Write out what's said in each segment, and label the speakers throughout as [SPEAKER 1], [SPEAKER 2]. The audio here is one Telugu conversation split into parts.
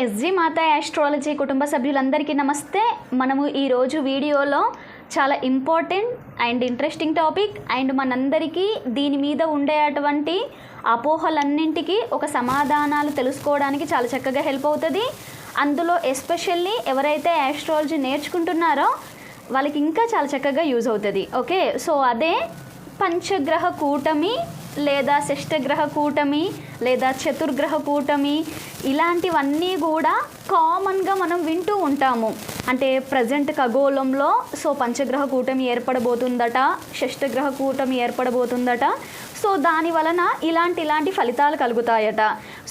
[SPEAKER 1] ఎస్జీ మాతా యాస్ట్రాలజీ కుటుంబ సభ్యులందరికీ నమస్తే. మనము ఈరోజు వీడియోలో చాలా important and interesting topic and మనందరికీ దీని మీద ఉండేటువంటి అపోహలన్నింటికి ఒక సమాధానాలు తెలుసుకోవడానికి చాలా చక్కగా హెల్ప్ అవుతుంది. అందులో ఎస్పెషల్లీ ఎవరైతే యాస్ట్రాలజీ నేర్చుకుంటున్నారో వాళ్ళకి ఇంకా చాలా చక్కగా యూజ్ అవుతుంది. ఓకే, సో అదే పంచగ్రహ కూటమి లేదా షష్టగ్రహ కూటమి లేదా చతుర్గ్రహ కూటమి ఇలాంటివన్నీ కూడా కామన్గా మనం వింటూ ఉంటాము. అంటే ప్రజెంట్ ఖగోళంలో సో పంచగ్రహ కూటమి ఏర్పడబోతుందట, షష్టగ్రహ కూటమి ఏర్పడబోతుందట. సో దాని వలన ఇలాంటి ఫలితాలు కలుగుతాయట.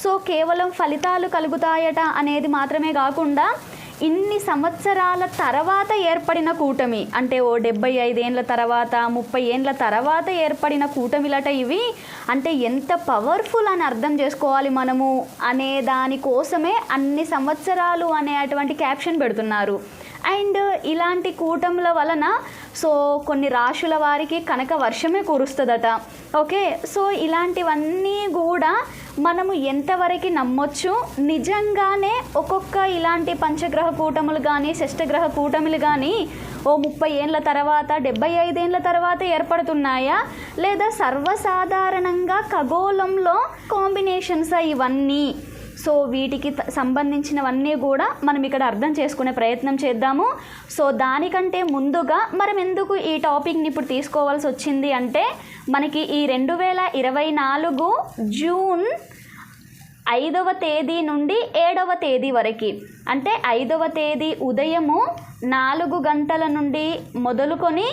[SPEAKER 1] సో కేవలం ఫలితాలు కలుగుతాయట అనేది మాత్రమే కాకుండా ఇన్ని సంవత్సరాల తర్వాత ఏర్పడిన కూటమి, అంటే ఓ 75 ఏండ్ల తర్వాత 30 ఏండ్ల తర్వాత ఏర్పడిన కూటమిలట ఇవి. అంటే ఎంత పవర్ఫుల్ అని అర్థం చేసుకోవాలి మనము అనే దానికోసమే అన్ని సంవత్సరాలు అనేటువంటి క్యాప్షన్ పెడుతున్నారు. అండ్ ఇలాంటి కూటముల వలన సో కొన్ని రాశుల వారికి కనక వర్షమే కురుస్తుందట. ఓకే, సో ఇలాంటివన్నీ కూడా మనము ఎంతవరకు నమ్మొచ్చు? నిజంగానే ఒక్కొక్క ఇలాంటి పంచగ్రహ కూటములు కానీ షష్టగ్రహ కూటములు కానీ ఓ 30 ఏండ్ల తర్వాత 75 ఏండ్ల తర్వాత ఏర్పడుతున్నాయా, లేదా సర్వసాధారణంగా ఖగోళంలో కాంబినేషన్స్ ఇవన్నీ? సో వీటికి సంబంధించినవన్నీ కూడా మనం ఇక్కడ అర్థం చేసుకునే ప్రయత్నం చేద్దాము. సో దానికంటే ముందుగా మనం ఎందుకు ఈ టాపిక్ని ఇప్పుడు తీసుకోవాల్సి వచ్చింది అంటే, మనకి ఈ 2024 జూన్ 5వ తేదీ నుండి 7వ తేదీ వరకు, అంటే 5వ తేదీ ఉదయము 4 గంటల నుండి మొదలుకొని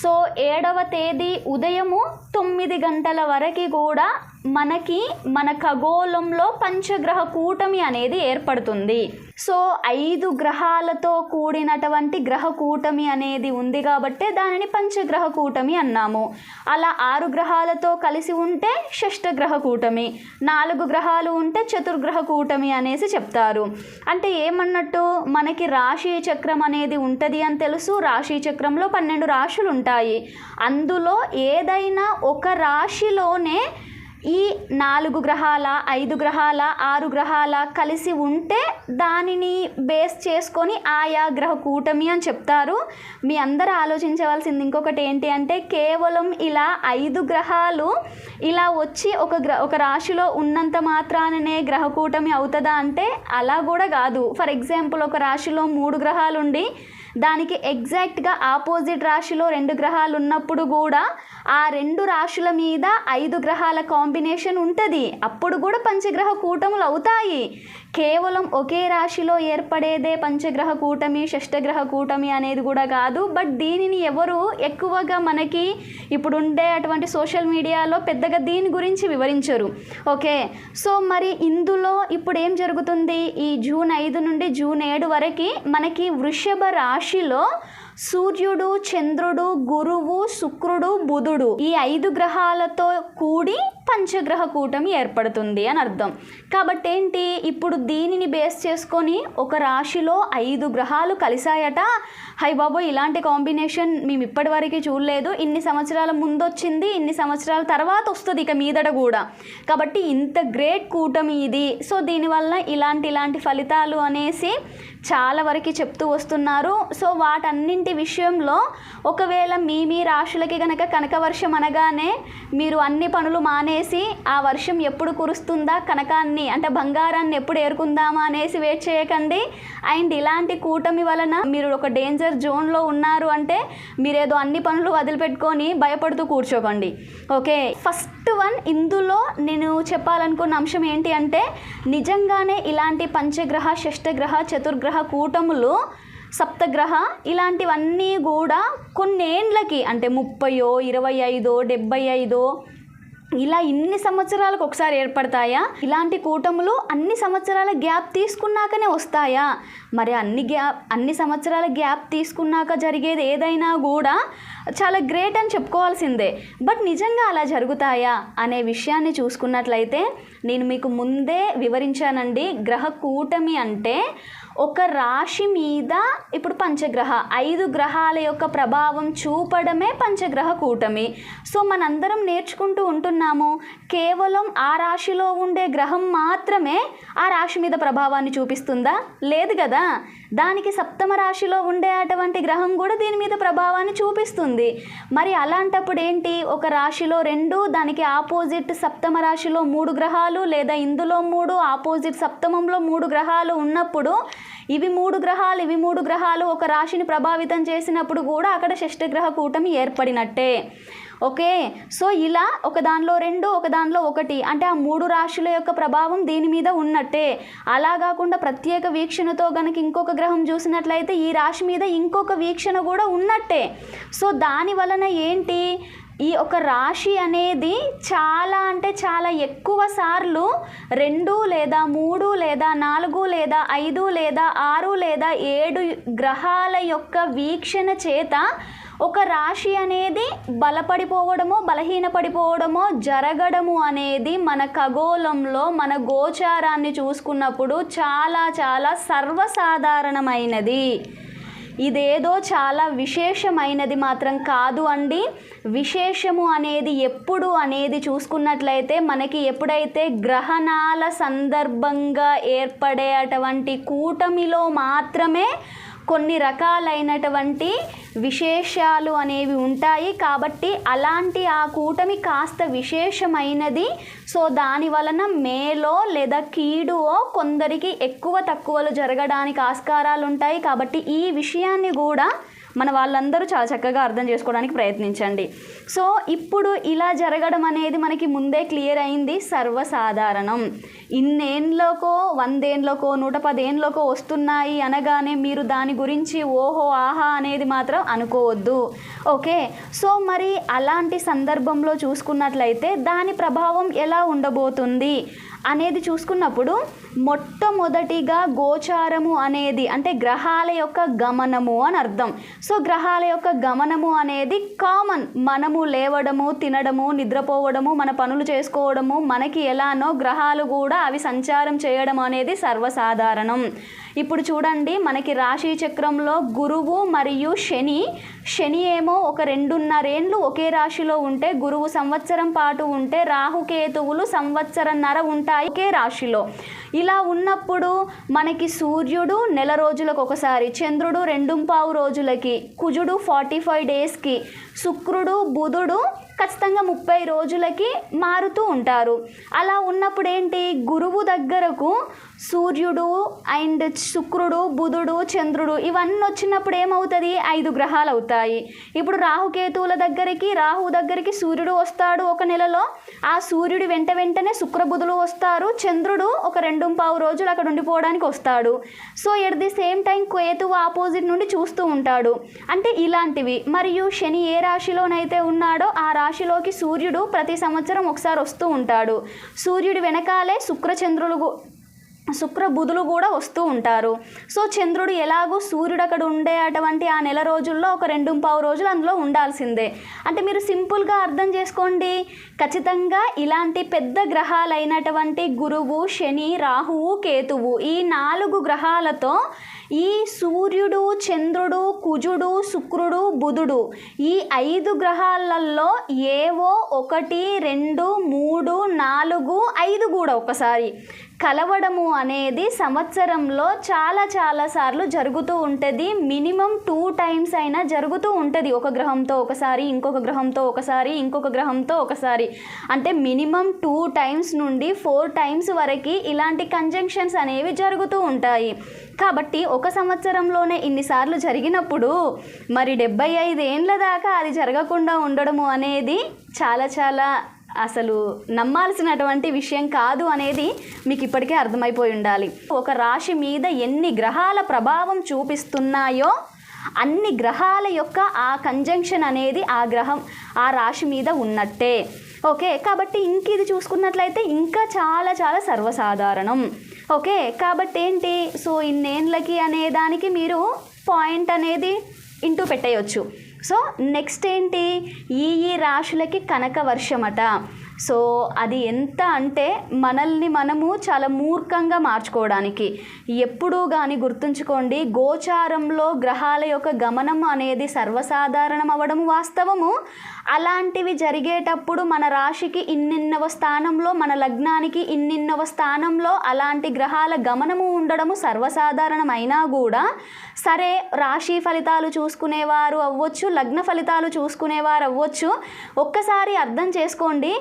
[SPEAKER 1] సో 7వ తేదీ ఉదయము 9 గంటల వరకు కూడా మనకి మన ఖగోళంలో పంచగ్రహ కూటమి అనేది ఏర్పడుతుంది. సో 5 గ్రహాలతో కూడినటువంటి గ్రహ కూటమి అనేది ఉంది కాబట్టే దానిని పంచగ్రహ కూటమి అన్నాము. అలా 6 గ్రహాలతో కలిసి ఉంటే షష్టగ్రహ కూటమి, 4 గ్రహాలు ఉంటే చతుర్గ్రహ కూటమి అనేసి చెప్తారు. అంటే ఏమన్నట్టు, మనకి రాశి చక్రం అనేది ఉంటుంది అని తెలుసు. రాశి చక్రంలో 12 రాశులు ఉంటాయి. అందులో ఏదైనా ఒక రాశిలోనే ఈ 4 గ్రహాల 5 గ్రహాల 6 గ్రహాల కలిసి ఉంటే దానిని బేస్ చేసుకొని ఆయా గ్రహ కూటమి అని చెప్తారు. మీ అందరూ ఆలోచించవలసింది ఇంకొకటి ఏంటి అంటే, కేవలం ఇలా 5 గ్రహాలు ఇలా వచ్చి ఒక రాశిలో ఉన్నంత మాత్రాననే గ్రహ కూటమి అవుతుందా అంటే అలా కూడా కాదు. ఫర్ ఎగ్జాంపుల్, ఒక రాశిలో 3 గ్రహాలు ఉండి దానికి ఎగ్జాక్ట్గా ఆపోజిట్ రాశిలో 2 గ్రహాలు ఉన్నప్పుడు కూడా ఆ 2 రాశుల మీద 5 గ్రహాల కాంబినేషన్ ఉంటుంది. అప్పుడు కూడా పంచగ్రహ కూటములు అవుతాయి. కేవలం ఒకే రాశిలో ఏర్పడేదే పంచగ్రహ కూటమి షష్టగ్రహ కూటమి అనేది కూడా కాదు. బట్ దీనిని ఎవరు ఎక్కువగా మనకి ఇప్పుడు ఉండే అటువంటి సోషల్ మీడియాలో పెద్దగా దీని గురించి వివరించరు. ఓకే, సో మరి ఇందులో ఇప్పుడు ఏం జరుగుతుంది? ఈ జూన్ 5 నుండి జూన్ 7 వరకు మనకి వృషభ రాశిలో సూర్యుడు, చంద్రుడు, గురువు, శుక్రుడు, బుధుడు ఈ 5 గ్రహాలతో కూడి పంచగ్రహ కూటమి ఏర్పడుతుంది అని అర్థం. కాబట్టి ఏంటి, ఇప్పుడు దీనిని బేస్ చేసుకొని ఒక రాశిలో 5 గ్రహాలు కలిసాయట. హై బాబో, ఇలాంటి కాంబినేషన్ మేము ఇప్పటి వరకు చూడలేదు. ఇన్ని సంవత్సరాల ముందు వచ్చింది, ఇన్ని సంవత్సరాల తర్వాత వస్తుంది ఇక మీదట కూడా. కాబట్టి ఇంత గ్రేట్ కూటమి ఇది. సో దీనివల్ల ఇలాంటి ఫలితాలు అనేసి చాలా వరకు చెప్తూ వస్తున్నారు. సో వాటన్నింటి విషయంలో ఒకవేళ మీ రాశులకి కనుక వర్షం అనగానే మీరు అన్ని పనులు మానేసి ఆ వర్షం ఎప్పుడు కురుస్తుందా, కనకాన్ని అంటే బంగారాన్ని ఎప్పుడు ఏరుకుందామా అనేసి వెయిట్ చేయకండి. అండ్ ఇలాంటి కూటమి వలన మీరు ఒక డేంజర్ జోన్లో ఉన్నారు అంటే మీరేదో అన్ని పనులు వదిలిపెట్టుకొని భయపడుతూ కూర్చోకండి. ఓకే, ఫస్ట్ వన్ ఇందులో నేను చెప్పాలనుకున్న అంశం ఏంటి అంటే, నిజంగానే ఇలాంటి పంచగ్రహ షష్టగ్రహ చతుర్గ్రహ కూటములు సప్తగ్రహ ఇలాంటివన్నీ కూడా కొన్నేండ్లకి, అంటే 30, 25, 75 ఇలా ఇన్ని సంవత్సరాలకు ఒకసారి ఏర్పడతాయా? ఇలాంటి కూటములు అన్ని సంవత్సరాల గ్యాప్ తీసుకున్నాకనే వస్తాయా? మరి అన్ని సంవత్సరాల గ్యాప్ తీసుకున్నాక జరిగేది ఏదైనా కూడా చాలా గ్రేట్ అని చెప్పుకోవాల్సిందే. బట్ నిజంగా అలా జరుగుతాయా అనే విషయాన్ని చూసుకున్నట్లయితే నేను మీకు ముందే వివరించానండి. గ్రహ కూటమి అంటే ఒక రాశి మీద ఇప్పుడు పంచగ్రహ 5 గ్రహాల యొక్క ప్రభావం చూపడమే పంచగ్రహ కూటమి. సో మనందరం నేర్చుకుంటూ ఉంటున్నాము, కేవలం ఆ రాశిలో ఉండే గ్రహం మాత్రమే ఆ రాశి మీద ప్రభావాన్ని చూపిస్తుందా? లేదు కదా. దానికి సప్తమ రాశిలో ఉండే అటువంటి గ్రహం కూడా దీని మీద ప్రభావాన్ని చూపిస్తుంది. మరి అలాంటప్పుడు ఏంటి, ఒక రాశిలో 2, దానికి ఆపోజిట్ సప్తమ రాశిలో 3 గ్రహాలు, లేదా ఇందులో 3 ఆపోజిట్ సప్తమంలో 3 గ్రహాలు ఉన్నప్పుడు ఇవి 3 గ్రహాలు ఇవి 3 గ్రహాలు ఒక రాశిని ప్రభావితం చేసినప్పుడు కూడా అక్కడ షష్ఠగ్రహ కూటమి ఏర్పడినట్టే. ఓకే, సో ఇలా ఒక దానిలో 2 ఒక దానిలో 1 అంటే ఆ 3 రాశుల యొక్క ప్రభావం దీని మీద ఉన్నట్టే. అలా కాకుండా ప్రత్యేక వీక్షణతో కనుక ఇంకొక గ్రహం చూసినట్లయితే ఈ రాశి మీద ఇంకొక వీక్షణ కూడా ఉన్నట్టే. సో దాని వలన ఏంటి, ఈ ఒక రాశి అనేది చాలా అంటే చాలా ఎక్కువ సార్లు 2 లేదా 3 లేదా 4 లేదా 5 లేదా 6 లేదా 7 గ్రహాల యొక్క వీక్షణ చేత ఒక రాశి అనేది బలపడిపోవడమో బలహీనపడిపోవడమో జరగడము అనేది మన ఖగోళంలో మన గోచారాన్ని చూసుకున్నప్పుడు చాలా చాలా సర్వసాధారణమైనది. ఇదేదో చాలా విశేషమైనది మాత్రం కాదు అండి. విశేషము అనేది ఎప్పుడు అనేది చూసుకున్నట్లయితే మనకి ఎప్పుడైతే గ్రహణాల సందర్భంగా ఏర్పడే అటువంటి కూటమిలో మాత్రమే కొన్ని రకాలైనటువంటి విశేషాలు అనేవి ఉంటాయి. కాబట్టి అలాంటి ఆ కూటమి కాస్త విశేషమైనది. సో దాని వలన మేలో లేదా కీడువో కొందరికి ఎక్కువ తక్కువలు జరగడానికి ఆస్కారాలు ఉంటాయి. కాబట్టి ఈ విషయాన్ని కూడా మన వాళ్ళందరూ చాలా చక్కగా అర్థం చేసుకోవడానికి ప్రయత్నించండి. సో ఇప్పుడు ఇలా జరగడం అనేది మనకి ముందే క్లియర్ అయింది, సర్వసాధారణం. ఇన్నేళ్ళకో 100 ఏళ్ళకో 110 ఏళ్ళకో వస్తున్నాయి అనగానే మీరు దాని గురించి ఓహో ఆహా అనేది మాత్రం అనుకోవద్దు. ఓకే, సో మరి అలాంటి సందర్భంలో చూసుకున్నట్లయితే దాని ప్రభావం ఎలా ఉండబోతుంది అనేది చూసుకున్నప్పుడు మొట్టమొదటిగా గోచారము అనేది అంటే గ్రహాల యొక్క గమనము అని అర్థం. సో గ్రహాల యొక్క గమనము అనేది కామన్. మనము లేవడము, తినడము, నిద్రపోవడము, మన పనులు చేసుకోవడము, మనకి ఎలానో గ్రహాలు కూడా అవి సంచారం చేయడం అనేది సర్వసాధారణం. ఇప్పుడు చూడండి, మనకి రాశి చక్రంలో గురువు మరియు శని ఏమో ఒక 2.5 ఏళ్ళు ఒకే రాశిలో ఉంటే, గురువు సంవత్సరం పాటు ఉంటే, రాహుకేతువులు సంవత్సరన్నర ఉంటాయి ఒకే రాశిలో. ఇలా ఉన్నప్పుడు మనకి సూర్యుడు నెల రోజులకు ఒకసారి, చంద్రుడు 2.25 రోజులకి, కుజుడు 45 డేస్కి, శుక్రుడు బుధుడు ఖచ్చితంగా 30 రోజులకి మారుతూ ఉంటారు. అలా ఉన్నప్పుడు ఏంటి, గురువు దగ్గరకు సూర్యుడు అండ్ శుక్రుడు బుధుడు చంద్రుడు ఇవన్నీ వచ్చినప్పుడు ఏమవుతుంది, 5 గ్రహాలు అవుతాయి. ఇప్పుడు రాహుకేతువుల దగ్గరికి, రాహు దగ్గరికి సూర్యుడు వస్తాడు ఒక నెలలో. ఆ సూర్యుడి వెంటనే శుక్రబుధులు వస్తారు. చంద్రుడు ఒక 2.25 రోజులు అక్కడ ఉండిపోవడానికి వస్తాడు. So at the same time కేతువు ఆపోజిట్ నుండి చూస్తూ ఉంటాడు. అంటే ఇలాంటివి. మరియు శని ఏ రాశిలోనైతే ఉన్నాడో ఆ రాశిలోకి సూర్యుడు ప్రతి సంవత్సరం ఒకసారి వస్తూ ఉంటాడు. సూర్యుడి వెనకాలే శుక్ర బుధులు కూడా వస్తూ ఉంటారు. సో చంద్రుడు ఎలాగో సూర్యుడు అక్కడ ఉండే అటువంటి ఆ నెల రోజుల్లో ఒక 2.25 రోజులు అందులో ఉండాల్సిందే. అంటే మీరు సింపుల్గా అర్థం చేసుకోండి. ఖచ్చితంగా ఇలాంటి పెద్ద గ్రహాలైనటువంటి గురువు, శని, రాహువు, కేతువు ఈ 4 గ్రహాలతో ఈ సూర్యుడు, చంద్రుడు, కుజుడు, శుక్రుడు, బుధుడు ఈ 5 గ్రహాలలో ఏవో 1, 2, 3, 4, 5 కూడా ఒకసారి కలవడము అనేది సంవత్సరంలో చాలా సార్లు జరుగుతూ ఉంటుంది. మినిమం 2 టైమ్స్ అయినా జరుగుతూ ఉంటుంది. ఒక గ్రహంతో ఒకసారి, ఇంకొక గ్రహంతో ఒకసారి, ఇంకొక గ్రహంతో ఒకసారి. అంటే మినిమం 2 టైమ్స్ నుండి 4 టైమ్స్ వరకు ఇలాంటి కంజంక్షన్స్ అనేవి జరుగుతూ ఉంటాయి. కాబట్టి ఒక సంవత్సరంలోనే ఇన్నిసార్లు జరిగినప్పుడు మరి 75 ఏండ్ల దాకా అది జరగకుండా ఉండడము అనేది చాలా అసలు నమ్మాల్సినటువంటి విషయం కాదు అనేది మీకు ఇప్పటికే అర్థమైపోయి ఉండాలి. ఒక రాశి మీద ఎన్ని గ్రహాల ప్రభావం చూపిస్తున్నాయో అన్ని గ్రహాల యొక్క ఆ కంజంక్షన్ అనేది ఆ రాశి మీద ఉన్నట్టే. ఓకే, కాబట్టి ఇంక ఇది చూసుకున్నట్లయితే ఇంకా చాలా సర్వసాధారణం. ఓకే, కాబట్టి ఏంటి, సో ఇన్నేళ్ళకి అనే దానికి మీరు పాయింట్ అనేది ఇంటూ పెట్టేయచ్చు. సో నెక్స్ట్ ఏంటి, ఈ రాశులకి కనక వర్షమట. సో అది ఎంత అంటే మనల్ని మనము చాలా మూర్ఖంగా మార్చుకోవడానికి. ఎప్పుడూ కానీ గుర్తుంచుకోండి, గోచారంలో గ్రహాల యొక్క గమనం అనేది సర్వసాధారణం అవ్వడం వాస్తవము. అలాంటివి జరిగేటప్పుడు మన రాశికి ఇన్నిన్నవ స్థానంలో, మన లగ్నానికి ఇన్నిన్నవ స్థానంలో అలాంటి గ్రహాల గమనము ఉండడము సర్వసాధారణం. అయినా కూడా సరే, రాశి ఫలితాలు చూసుకునేవారు అవ్వచ్చు, లగ్న ఫలితాలు చూసుకునేవారు అవ్వచ్చు, ఒక్కసారి అర్థం చేసుకోండి.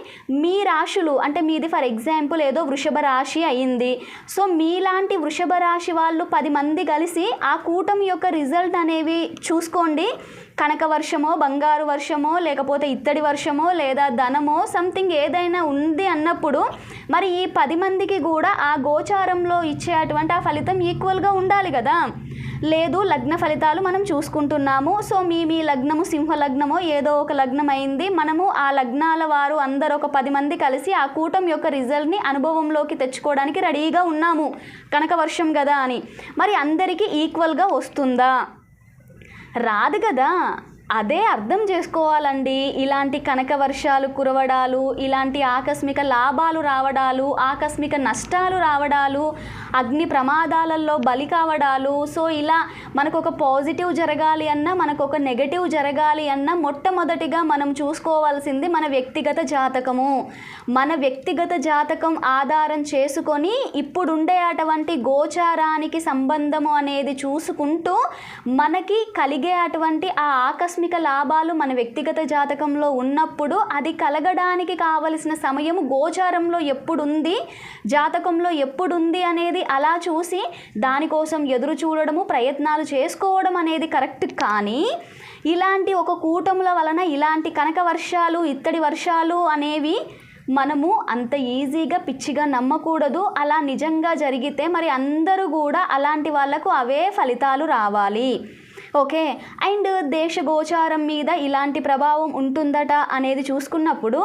[SPEAKER 1] మీ రాశులు అంటే మీది ఫర్ ఎగ్జాంపుల్ ఏదో వృషభ రాశి అయింది. సో మీలాంటి వృషభ రాశి వాళ్ళు 10 మంది కలిసి ఆ కూటమి యొక్క రిజల్ట్ అనేవి చూసుకోండి. కనక వర్షమో, బంగారు వర్షమో, లేకపోతే ఇత్తడి వర్షమో, లేదా ధనమో, సంథింగ్ ఏదైనా ఉంది అన్నప్పుడు మరి ఈ 10 మందికి కూడా ఆ గోచారంలో ఇచ్చేటువంటి ఆ ఫలితం ఈక్వల్గా ఉండాలి కదా. లేదు, లగ్న ఫలితాలు మనం చూసుకుంటున్నాము. సో మీ లగ్నము సింహ లగ్నమో ఏదో ఒక లగ్నం అయింది, మనము ఆ లగ్నాల వారు అందరూ ఒక 10 మంది కలిసి ఆ కూటమి యొక్క రిజల్ట్ని అనుభవంలోకి తెచ్చుకోవడానికి రెడీగా ఉన్నాము కనక వర్షం కదా అని. మరి అందరికీ ఈక్వల్గా వస్తుందా? రాదు కదా. అదే అర్థం చేసుకోవాలండి. ఇలాంటి కనక వర్షాలు కురవడాలు, ఇలాంటి ఆకస్మిక లాభాలు రావడాలు, ఆకస్మిక నష్టాలు రావడాలు, అగ్ని ప్రమాదాలలో బలి కావడాలు, సో ఇలా మనకు ఒక పాజిటివ్ జరగాలి అన్నా, మనకు ఒక నెగటివ్ జరగాలి అన్నా మొట్టమొదటిగా మనం చూసుకోవాల్సింది మన వ్యక్తిగత జాతకము. మన వ్యక్తిగత జాతకం ఆధారం చేసుకొని ఇప్పుడుండే అటువంటి గోచారానికి సంబంధము అనేది చూసుకుంటూ మనకి కలిగే అటువంటి ఆ ఆకస్మిక లాభాలు మన వ్యక్తిగత జాతకంలో ఉన్నప్పుడు అది కలగడానికి కావలసిన సమయము గోచారంలో ఎప్పుడుంది, జాతకంలో ఎప్పుడుంది అనేది అలా చూసి దానికోసం ఎదురు చూడడము, ప్రయత్నాలు చేసుకోవడం అనేది కరెక్ట్. కానీ ఇలాంటి ఒక కూటముల వలన ఇలాంటి కనక వర్షాలు, ఇత్తడి వర్షాలు అనేవి మనము అంత ఈజీగా పిచ్చిగా నమ్మకూడదు. అలా నిజంగా జరిగితే మరి అందరూ కూడా అలాంటి వాళ్ళకు అవే ఫలితాలు రావాలి. ఓకే. అండ్ దేశ గోచారం మీద ఇలాంటి ప్రభావం ఉంటుందట అనేది చూసుకున్నప్పుడు,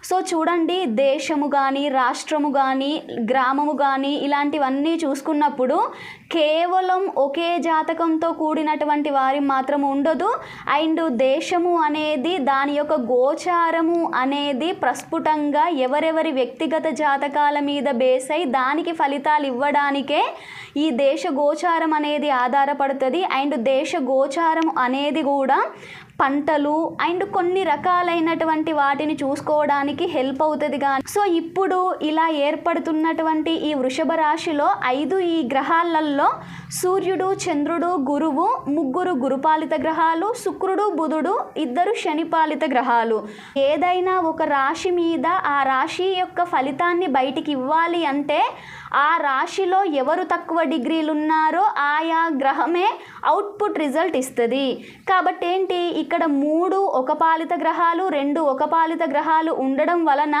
[SPEAKER 1] సో చూడండి, దేశము కానీ, రాష్ట్రము కానీ, గ్రామము కానీ ఇలాంటివన్నీ చూసుకున్నప్పుడు కేవలం ఒకే జాతకంతో కూడినటువంటి వారి మాత్రం ఉండదు. అండ్ దేశము అనేది, దాని యొక్క గోచారము అనేది ప్రస్ఫుటంగా ఎవరెవరి వ్యక్తిగత జాతకాల మీద బేస్ అయి దానికి ఫలితాలు ఇవ్వడానికే ఈ దేశ గోచారం అనేది ఆధారపడుతుంది. అండ్ దేశ గోచారం అనేది కూడా పంటలు అండ్ కొన్ని రకాలైనటువంటి వాటిని చూసుకోవడానికి హెల్ప్ అవుతుంది. కానీ సో ఇప్పుడు ఇలా ఏర్పడుతున్నటువంటి ఈ వృషభ రాశిలో 5 ఈ గ్రహాలలో సూర్యుడు, చంద్రుడు, గురువు, 3 గురుపాలిత గ్రహాలు, శుక్రుడు, బుధుడు, 2 శనిపాలిత గ్రహాలు. ఏదైనా ఒక రాశి మీద ఆ రాశి యొక్క ఫలితాన్ని బయటికి ఇవ్వాలి అంటే ఆ రాశిలో ఎవరు తక్కువ డిగ్రీలు ఉన్నారో ఆయా గ్రహమే అవుట్పుట్ రిజల్ట్ ఇస్తుంది. కాబట్టి ఏంటి, ఇక్కడ 3 ఒకపాలిత గ్రహాలు, 2 ఒకపాలిత గ్రహాలు ఉండడం వలన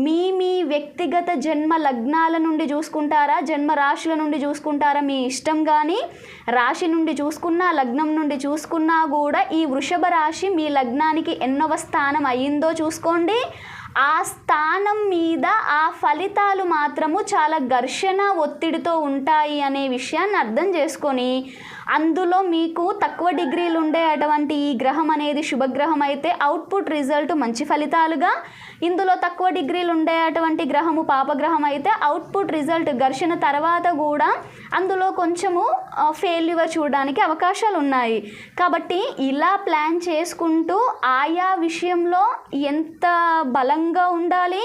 [SPEAKER 1] మీ వ్యక్తిగత జన్మ లగ్నాల నుండి చూసుకుంటారా, జన్మ రాశుల నుండి చూసుకుంటారా మీ ఇష్టం. కానీ రాశి నుండి చూసుకున్నా, లగ్నం నుండి చూసుకున్నా కూడా ఈ వృషభ రాశి మీ లగ్నానికి ఎన్నవ స్థానం అయ్యిందో చూసుకోండి. ఆ స్థానం మీద ఆ ఫలితాలు మాత్రము చాలా ఘర్షణ, ఒత్తిడితో ఉంటాయి అనే విషయాన్ని అర్థం చేసుకొని అందులో మీకు తక్కువ డిగ్రీలు ఉండే అటువంటి ఈ గ్రహం అనేది శుభగ్రహం అయితే అవుట్పుట్ రిజల్ట్ మంచి ఫలితాలుగా, ఇందులో తక్కువ డిగ్రీలు ఉండే అటువంటి గ్రహము పాపగ్రహం అయితే అవుట్పుట్ రిజల్ట్ ఘర్షణ తర్వాత కూడా అందులో కొంచెము ఫెయిల్యూర్ చూడడానికి అవకాశాలు ఉన్నాయి. కాబట్టి ఇలా ప్లాన్ చేసుకుంటూ ఆయా విషయంలో ఎంత బలంగా ఉండాలి,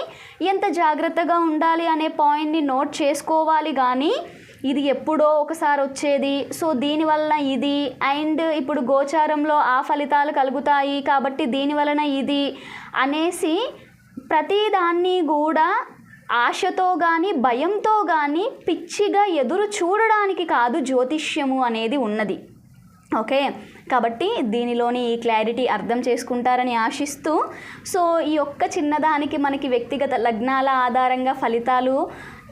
[SPEAKER 1] ఎంత జాగ్రత్తగా ఉండాలి అనే పాయింట్ని నోట్ చేసుకోవాలి. కానీ ఇది ఎప్పుడో ఒకసారి వచ్చేది, సో దీనివలన ఇది, అండ్ ఇప్పుడు గోచారంలో ఆ ఫలితాలు కలుగుతాయి కాబట్టి దీనివలన ఇది అనేసి ప్రతిదాన్ని కూడా ఆశతో కానీ భయంతో కానీ పిచ్చిగా ఎదురు చూడడానికి కాదు జ్యోతిష్యము అనేది ఉన్నది. ఓకే. కాబట్టి దీనిలోని ఈ క్లారిటీ అర్థం చేసుకుంటారని ఆశిస్తూ, సో ఈ ఒక్క చిన్నదానికి మనకి వ్యక్తిగత లగ్నాల ఆధారంగా ఫలితాలు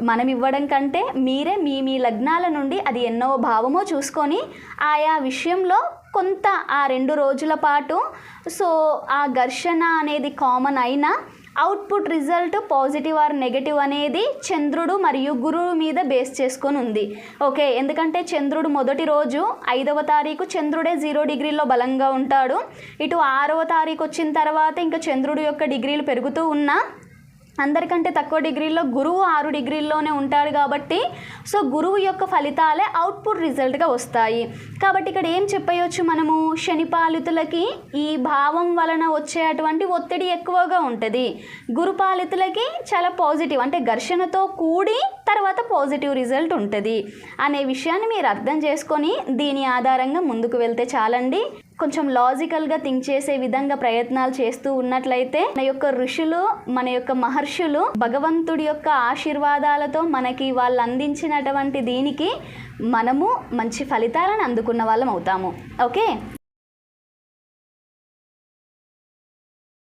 [SPEAKER 1] మనం ఇవ్వడం కంటే మీరే మీ లగ్నాల నుండి అది ఎన్నో భావమో చూసుకొని ఆయా విషయంలో కొంత ఆ 2 రోజుల పాటు సో ఆ ఘర్షణ అనేది కామన్ అయినా output result positive or negative అనేది చంద్రుడు మరియు గురువు మీద బేస్ చేసుకొని ఉంది. ఓకే, ఎందుకంటే చంద్రుడు మొదటి రోజు 5వ తారీఖు చంద్రుడే 0 డిగ్రీలో బలంగా ఉంటాడు. ఇటు 6వ తారీఖు వచ్చిన తర్వాత ఇంకా చంద్రుడు యొక్క డిగ్రీలు పెరుగుతూ ఉన్నా అందరికంటే తక్కువ డిగ్రీలో గురువు 6 డిగ్రీల్లోనే ఉంటాడు కాబట్టి సో గురువు యొక్క ఫలితాలే అవుట్పుట్ రిజల్ట్గా వస్తాయి. కాబట్టి ఇక్కడ ఏం చెప్పవచ్చు మనము, శని పాలితులకి ఈ భావం వలన వచ్చేటువంటి ఒత్తిడి ఎక్కువగా ఉంటుంది. గురు పాలితులకి చాలా పాజిటివ్, అంటే ఘర్షణతో కూడి తర్వాత పాజిటివ్ రిజల్ట్ ఉంటుంది అనే విషయాన్ని మీరు అర్థం చేసుకొని దీని ఆధారంగా ముందుకు వెళ్తే చాలండి. కొంచెం లాజికల్గా థింక్ చేసే విధంగా ప్రయత్నాలు చేస్తూ ఉన్నట్లయితే మన యొక్క ఋషులు, మన యొక్క మహర్షులు భగవంతుడి యొక్క ఆశీర్వాదాలతో మనకి వాళ్ళు అందించినటువంటి దీనికి మనము మంచి ఫలితాలను అందుకున్న వాళ్ళం అవుతాము. ఓకే,